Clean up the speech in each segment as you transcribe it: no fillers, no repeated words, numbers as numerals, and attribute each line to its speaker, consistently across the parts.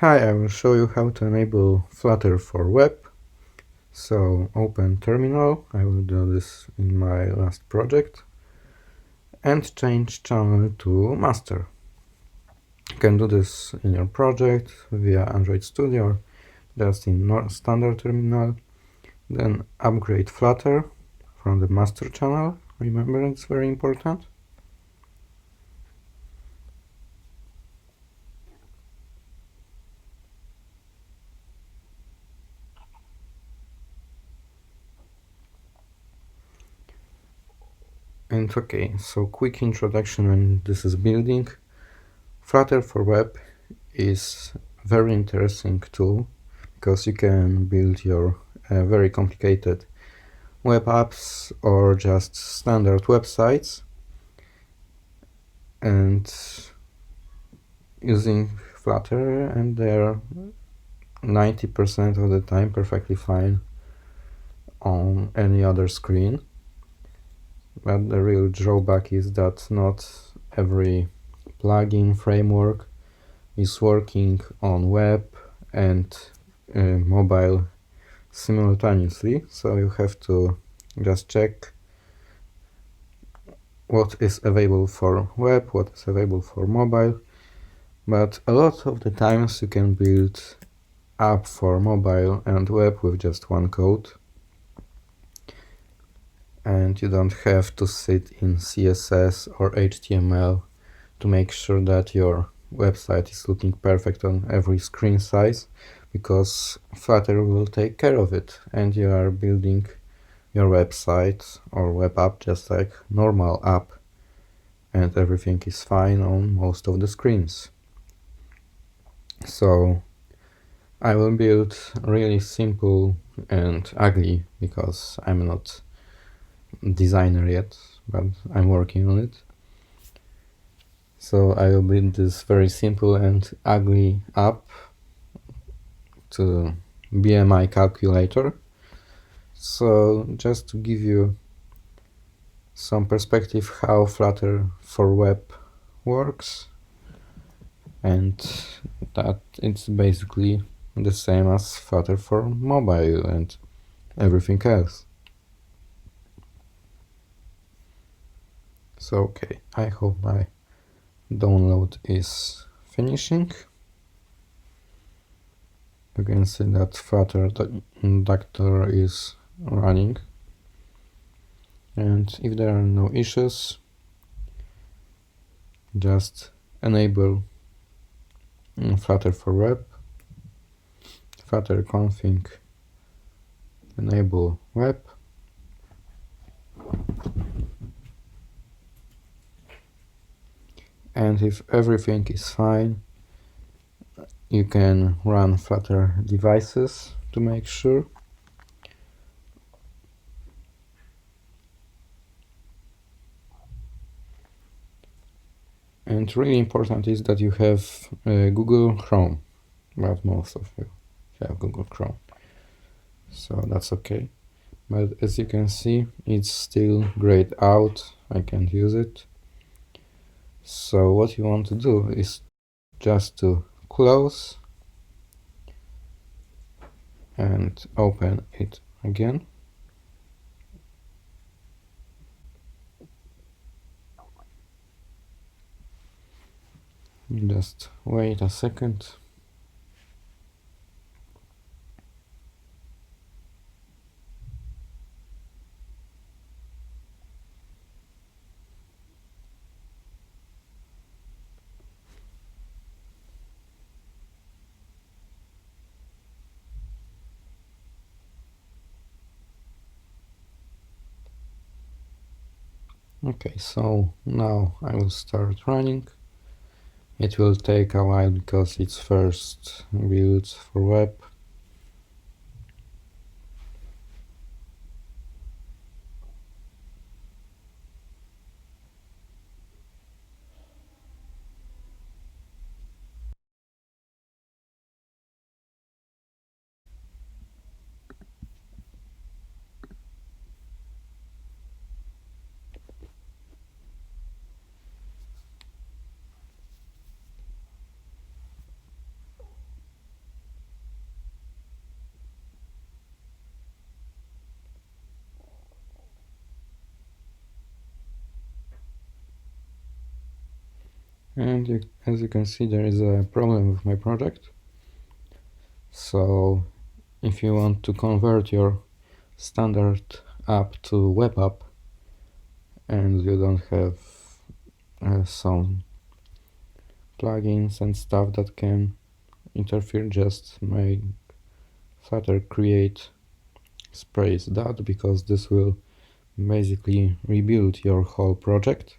Speaker 1: Hi, I will show you how to enable Flutter for web. So open terminal, I will do this in my last project, and change channel to master. You can do this in your project via Android Studio or just in standard terminal. Then upgrade Flutter from the master channel. Remember, it's very important. And okay, so quick introduction when this is building. Flutter for web is very interesting tool because you can build your very complicated web apps or just standard websites, and using Flutter, and they're 90% of the time perfectly fine on any other screen. But the real drawback is that not every plugin framework is working on web and mobile simultaneously, so you have to just check what is available for web, what is available for mobile. But a lot of the times you can build app for mobile and web with just one code, and you don't have to sit in CSS or HTML to make sure that your website is looking perfect on every screen size, because Flutter will take care of it, and you are building your website or web app just like normal app, and everything is fine on most of the screens. So I will build really simple and ugly, because I'm not designer yet, but I'm working on it. So I will build this very simple and ugly app to BMI calculator. So just to give you some perspective how Flutter for web works, and that it's basically the same as Flutter for mobile and everything else. So okay, I hope my download is finishing. You can see that Flutter Doctor is running, and if there are no issues, just enable Flutter for web, Flutter config, enable web, and if everything is fine, you can run Flutter devices to make sure. And really important is that you have Google Chrome, but most of you have Google Chrome, so that's okay. But as you can see, it's still grayed out, I can't use it. So what you want to do is just to close and open it again. Just wait a second. Okay, so now I will start running. It will take a while because it's first built for web. And as you can see, there is a problem with my project. So if you want to convert your standard app to web app and you don't have some plugins and stuff that can interfere, just make Flutter create space that, because this will basically rebuild your whole project.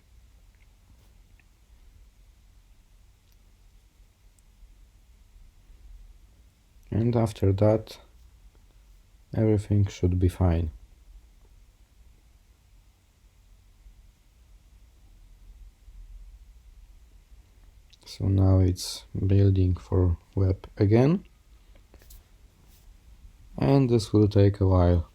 Speaker 1: And after that, everything should be fine. So now it's building for web again, and this will take a while.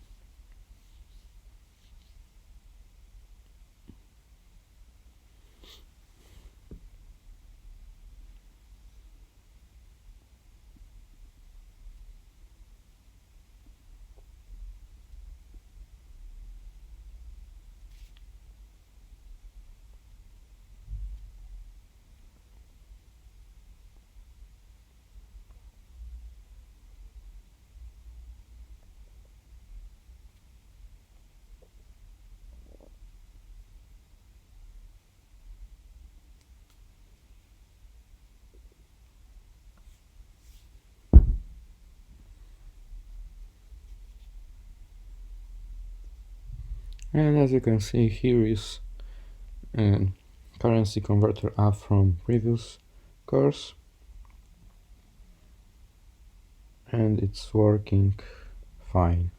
Speaker 1: And as you can see, here is a currency converter app from previous course, and it's working fine.